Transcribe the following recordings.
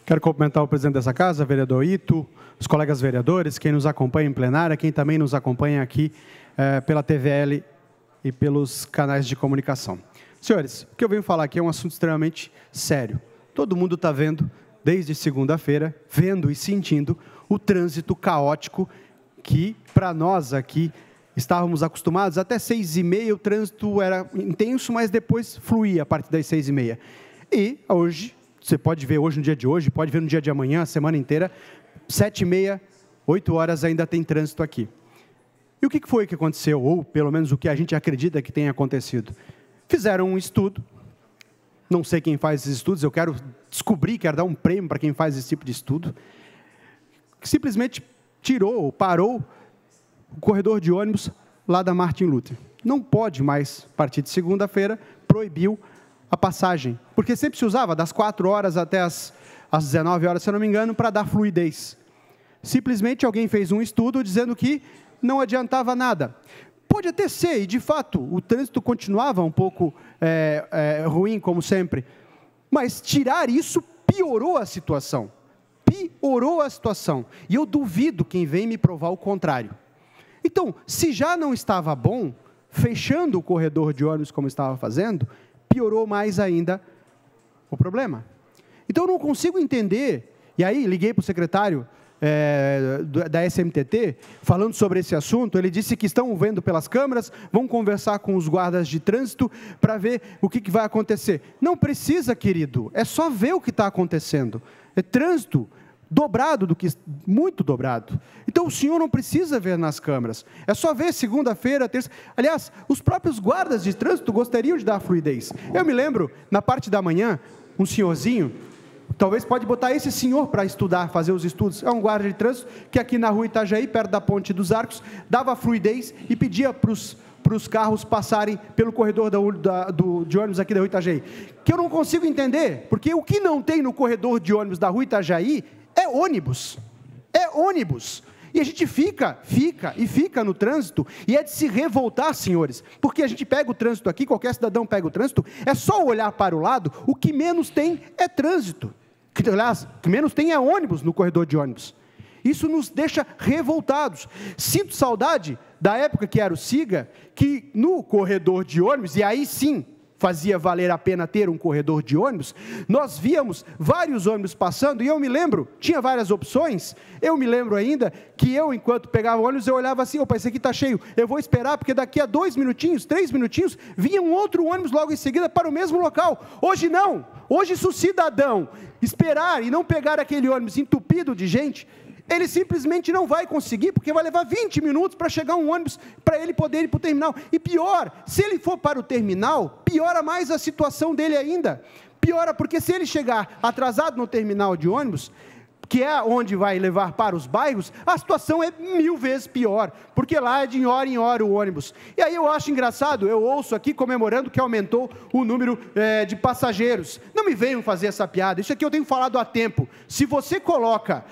Quero cumprimentar o presidente dessa casa, vereador Ito, os colegas vereadores, quem nos acompanha em plenária, quem também nos acompanha aqui pela TVL e pelos canais de comunicação. Senhores, o que eu venho falar aqui é um assunto extremamente sério. Todo mundo está vendo, desde segunda-feira, vendo e sentindo o trânsito caótico que, para nós aqui, estávamos acostumados, até 6h30 o trânsito era intenso, mas depois fluía a partir das 6h30. E hoje, você pode ver hoje, no dia de hoje, pode ver no dia de amanhã, a semana inteira, 7h30, 8 horas ainda tem trânsito aqui. E o que foi que aconteceu, ou pelo menos o que a gente acredita que tenha acontecido? Fizeram um estudo, não sei quem faz esses estudos, eu quero descobrir, quero dar um prêmio para quem faz esse tipo de estudo, que simplesmente tirou ou parou o corredor de ônibus lá da Martin Luther. Não pode mais, a partir de segunda-feira, proibiu a passagem, porque sempre se usava das 4 horas até as 19 horas, se eu não me engano, para dar fluidez. Simplesmente alguém fez um estudo dizendo que não adiantava nada. Pode até ser, e de fato, o trânsito continuava um pouco ruim, como sempre, mas tirar isso piorou a situação. Piorou a situação. E eu duvido quem vem me provar o contrário. Então, se já não estava bom, fechando o corredor de ônibus como estava fazendo, piorou mais ainda o problema. Então, eu não consigo entender, e aí liguei para o secretário da SMTT, falando sobre esse assunto, ele disse que estão vendo pelas câmeras, vão conversar com os guardas de trânsito para ver o que vai acontecer. Não precisa, querido, é só ver o que está acontecendo. É trânsito dobrado muito dobrado. Então, o senhor não precisa ver nas câmeras. É só ver segunda-feira, terça. Aliás, os próprios guardas de trânsito gostariam de dar fluidez. Eu me lembro, na parte da manhã, um senhorzinho, talvez pode botar esse senhor para estudar, fazer os estudos. É um guarda de trânsito que aqui na rua Itajaí, perto da Ponte dos Arcos, dava fluidez e pedia para os carros passarem pelo corredor de ônibus aqui da rua Itajaí. Que eu não consigo entender, porque o que não tem no corredor de ônibus da rua Itajaí é ônibus. É ônibus. E a gente fica no trânsito, e é de se revoltar, senhores, porque a gente pega o trânsito aqui, qualquer cidadão pega o trânsito, é só olhar para o lado, o que menos tem é trânsito. Aliás, o que menos tem é ônibus no corredor de ônibus. Isso nos deixa revoltados. Sinto saudade da época que era o SIGA, que no corredor de ônibus, e aí sim, fazia valer a pena ter um corredor de ônibus, nós víamos vários ônibus passando, e eu me lembro, tinha várias opções, eu me lembro ainda, que eu, enquanto pegava o ônibus, eu olhava assim, opa, esse aqui está cheio, eu vou esperar, porque daqui a 2 minutinhos, 3 minutinhos, vinha um outro ônibus logo em seguida para o mesmo local. Hoje não, hoje se o cidadão esperar e não pegar aquele ônibus entupido de gente, ele simplesmente não vai conseguir, porque vai levar 20 minutos para chegar um ônibus, para ele poder ir para o terminal. E pior, se ele for para o terminal, piora mais a situação dele ainda. Piora porque se ele chegar atrasado no terminal de ônibus, que é onde vai levar para os bairros, a situação é 1000 vezes pior, porque lá é de hora em hora o ônibus. E aí eu acho engraçado, eu ouço aqui comemorando que aumentou o número de passageiros. Não me venham fazer essa piada, isso aqui eu tenho falado há tempo. Se você coloca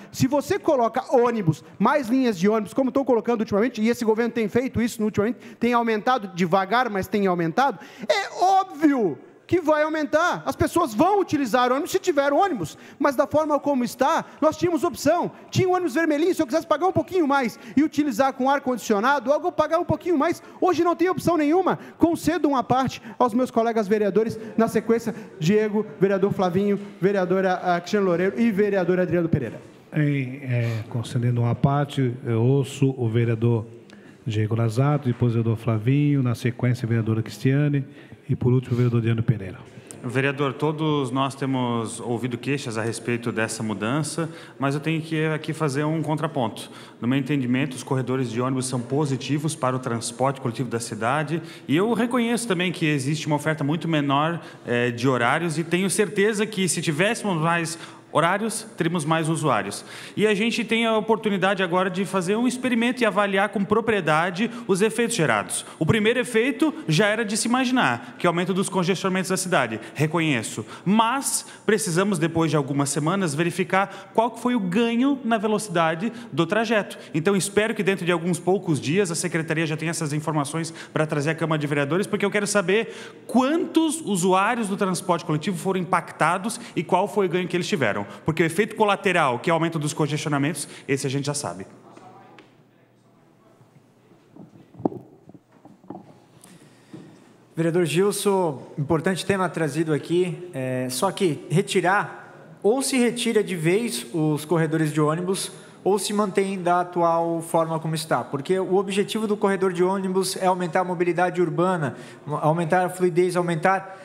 ônibus, mais linhas de ônibus, como estão colocando ultimamente, e esse governo tem feito isso ultimamente, tem aumentado devagar, mas tem aumentado, é óbvio que vai aumentar, as pessoas vão utilizar ônibus se tiver ônibus, mas da forma como está, nós tínhamos opção, tinha um ônibus vermelhinho, se eu quisesse pagar um pouquinho mais e utilizar com ar-condicionado, eu vou pagar um pouquinho mais, hoje não tem opção nenhuma, concedo uma parte aos meus colegas vereadores, na sequência, Diego, vereador Flavinho, vereadora Cristiano Loureiro e vereador Adriano Pereira. Concedendo uma parte, eu ouço o vereador Diego Lazato, depois o vereador Flavinho, na sequência a vereadora Cristiane, e, por último, o vereador Adriano Pereira. Vereador, todos nós temos ouvido queixas a respeito dessa mudança, mas eu tenho que aqui fazer um contraponto. No meu entendimento, os corredores de ônibus são positivos para o transporte coletivo da cidade, e eu reconheço também que existe uma oferta muito menor de horários, e tenho certeza que se tivéssemos mais horários, teríamos mais usuários. E a gente tem a oportunidade agora de fazer um experimento e avaliar com propriedade os efeitos gerados. O primeiro efeito já era de se imaginar, que é o aumento dos congestionamentos da cidade, reconheço. Mas precisamos, depois de algumas semanas, verificar qual foi o ganho na velocidade do trajeto. Então, espero que dentro de alguns poucos dias a Secretaria já tenha essas informações para trazer à Câmara de Vereadores, porque eu quero saber quantos usuários do transporte coletivo foram impactados e qual foi o ganho que eles tiveram. operam. Porque o efeito colateral, que é o aumento dos congestionamentos, esse a gente já sabe. Vereador Gilson, importante tema trazido aqui, só que retirar, ou se retira de vez os corredores de ônibus, ou se mantém da atual forma como está. Porque o objetivo do corredor de ônibus é aumentar a mobilidade urbana, aumentar a fluidez, aumentar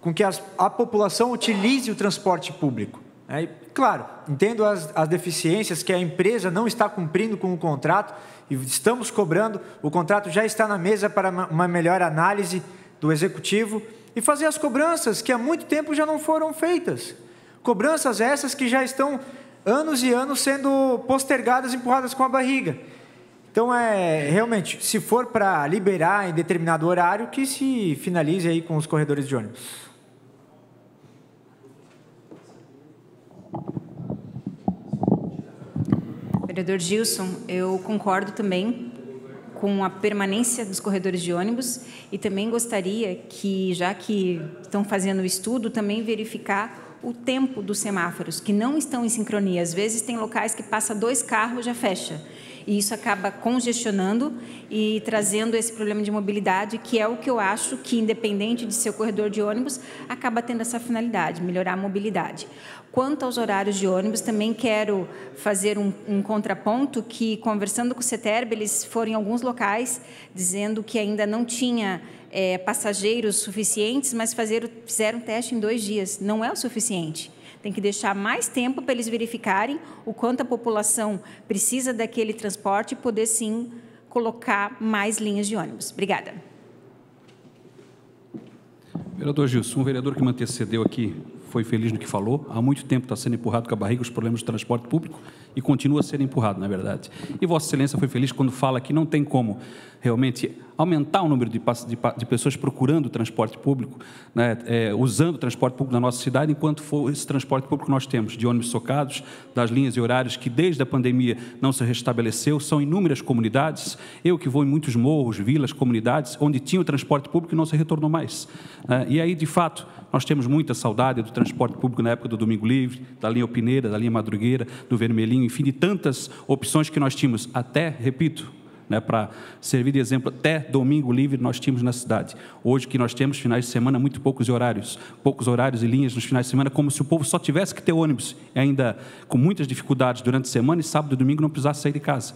com que a população utilize o transporte público. E, claro, entendo as deficiências que a empresa não está cumprindo com o contrato e estamos cobrando, o contrato já está na mesa para uma melhor análise do Executivo e fazer as cobranças que há muito tempo já não foram feitas. Cobranças essas que já estão anos e anos sendo postergadas, empurradas com a barriga. Então, realmente, se for para liberar em determinado horário, que se finalize aí com os corredores de ônibus. Vereador Gilson, eu concordo também com a permanência dos corredores de ônibus e também gostaria que, já que estão fazendo o estudo, também verificar o tempo dos semáforos, que não estão em sincronia. Às vezes tem locais que passa 2 carros, já fecha. E isso acaba congestionando e trazendo esse problema de mobilidade, que é o que eu acho que, independente de ser o corredor de ônibus, acaba tendo essa finalidade, melhorar a mobilidade. Quanto aos horários de ônibus, também quero fazer um contraponto que, conversando com o CETERB, eles foram em alguns locais dizendo que ainda não tinha passageiros suficientes, mas fizeram teste em 2 dias. Não é o suficiente. Tem que deixar mais tempo para eles verificarem o quanto a população precisa daquele transporte e poder, sim, colocar mais linhas de ônibus. Obrigada. Vereador Gilson, um vereador que me antecedeu aqui foi feliz no que falou. Há muito tempo está sendo empurrado com a barriga os problemas do transporte público e continua sendo empurrado, na verdade. E Vossa Excelência foi feliz quando fala que não tem como realmente aumentar o número de pessoas procurando o transporte público, né, usando o transporte público na nossa cidade, enquanto for esse transporte público que nós temos, de ônibus socados, das linhas e horários que desde a pandemia não se restabeleceu, são inúmeras comunidades, eu que vou em muitos morros, vilas, comunidades, onde tinha o transporte público e não se retornou mais. E aí, de fato, nós temos muita saudade do transporte público na época do Domingo Livre, da linha Alpineira, da linha Madrugueira, do Vermelhinho, enfim, de tantas opções que nós tínhamos, até, repito, para servir de exemplo, até Domingo Livre nós tínhamos na cidade. Hoje que nós temos finais de semana, muito poucos horários e linhas nos finais de semana, como se o povo só tivesse que ter ônibus, ainda com muitas dificuldades durante a semana, e sábado e domingo não precisasse sair de casa.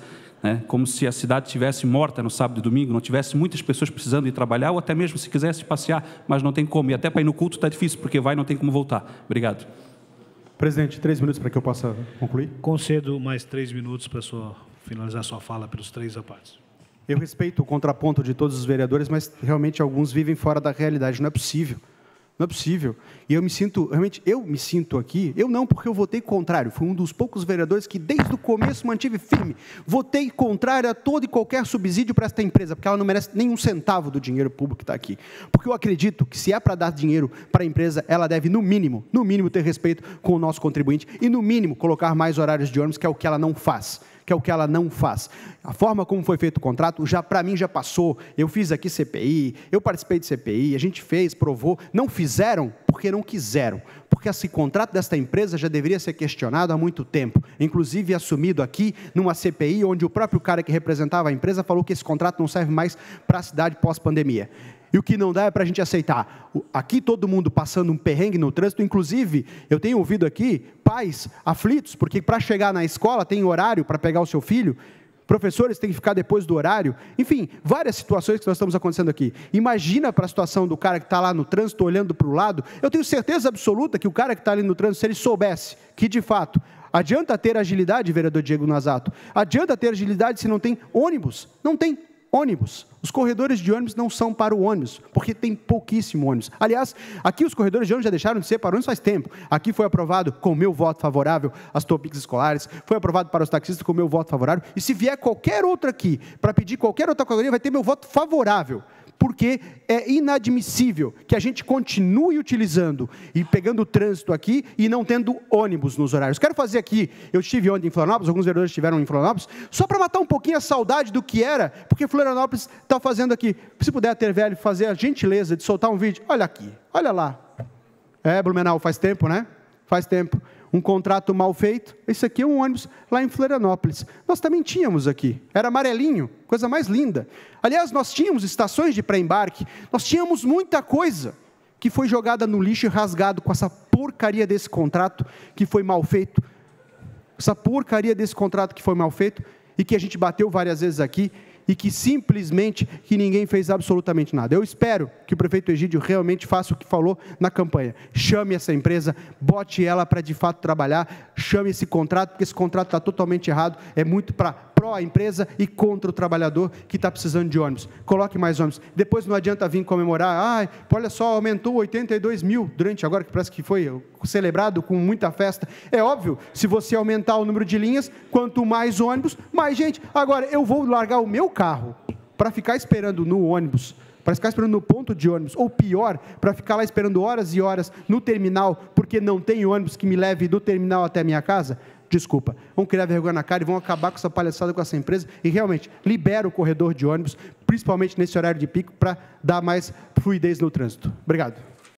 Como se a cidade estivesse morta no sábado e domingo, não tivesse muitas pessoas precisando ir trabalhar, ou até mesmo se quisesse passear, mas não tem como. E até para ir no culto está difícil, porque vai e não tem como voltar. Obrigado. Presidente, 3 minutos para que eu possa concluir. Concedo mais 3 minutos para finalizar sua fala pelos 3 apartes. Eu respeito o contraponto de todos os vereadores, mas realmente alguns vivem fora da realidade. Não é possível. Não é possível. E eu me sinto aqui, eu não, porque eu votei contrário. Fui um dos poucos vereadores que, desde o começo, mantive firme. Votei contrário a todo e qualquer subsídio para esta empresa, porque ela não merece nenhum centavo do dinheiro público que está aqui. Porque eu acredito que, se é para dar dinheiro para a empresa, ela deve, no mínimo, ter respeito com o nosso contribuinte e, no mínimo, colocar mais horários de ônibus, que é o que ela não faz. A forma como foi feito o contrato, para mim, já passou. Eu fiz aqui CPI, eu participei de CPI, a gente fez, provou. Não fizeram porque não quiseram. Porque esse contrato desta empresa já deveria ser questionado há muito tempo. Inclusive, assumido aqui numa CPI, onde o próprio cara que representava a empresa falou que esse contrato não serve mais para a cidade pós-pandemia. E o que não dá é para a gente aceitar. Aqui todo mundo passando um perrengue no trânsito, inclusive, eu tenho ouvido aqui pais aflitos, porque para chegar na escola tem horário para pegar o seu filho, professores têm que ficar depois do horário, enfim, várias situações que nós estamos acontecendo aqui. Imagina para a situação do cara que está lá no trânsito, olhando para o lado. Eu tenho certeza absoluta que o cara que está ali no trânsito, se ele soubesse que, de fato, adianta ter agilidade, vereador Diego Nazato, adianta ter agilidade se não tem ônibus, não tem ônibus. Os corredores de ônibus não são para o ônibus, porque tem pouquíssimo ônibus. Aliás, aqui os corredores de ônibus já deixaram de ser para o ônibus faz tempo. Aqui foi aprovado com o meu voto favorável as Topics escolares, foi aprovado para os taxistas com o meu voto favorável, e se vier qualquer outro aqui para pedir qualquer outra categoria, vai ter meu voto favorável. Porque é inadmissível que a gente continue utilizando e pegando o trânsito aqui e não tendo ônibus nos horários. Quero fazer aqui, eu estive ontem em Florianópolis, alguns vereadores estiveram em Florianópolis, só para matar um pouquinho a saudade do que era, porque Florianópolis está fazendo aqui. Se puder ter velho, fazer a gentileza de soltar um vídeo, olha aqui, olha lá. Blumenau, faz tempo, né? Faz tempo. um contrato mal feito. Esse aqui é um ônibus lá em Florianópolis. Nós também tínhamos aqui, era amarelinho, coisa mais linda. Aliás, nós tínhamos estações de pré-embarque, nós tínhamos muita coisa que foi jogada no lixo e rasgado com essa porcaria desse contrato que foi mal feito. Essa porcaria desse contrato que foi mal feito e que a gente bateu várias vezes aqui e que simplesmente que ninguém fez absolutamente nada. Eu espero que o prefeito Egídio realmente faça o que falou na campanha. Chame essa empresa, bote ela para de fato trabalhar, chame esse contrato, porque esse contrato está totalmente errado, é muito para pró a empresa e contra o trabalhador que está precisando de ônibus. Coloque mais ônibus. Depois não adianta vir comemorar, olha só, aumentou 82 mil durante agora, que parece que foi celebrado com muita festa. É óbvio, se você aumentar o número de linhas, quanto mais ônibus, mais gente. Agora, eu vou largar o meu carro para ficar esperando no ônibus, para ficar esperando no ponto de ônibus, ou pior, para ficar lá esperando horas e horas no terminal, porque não tem ônibus que me leve do terminal até a minha casa? Desculpa, vão criar vergonha na cara e vão acabar com essa palhaçada com essa empresa e realmente libera o corredor de ônibus, principalmente nesse horário de pico, para dar mais fluidez no trânsito. Obrigado.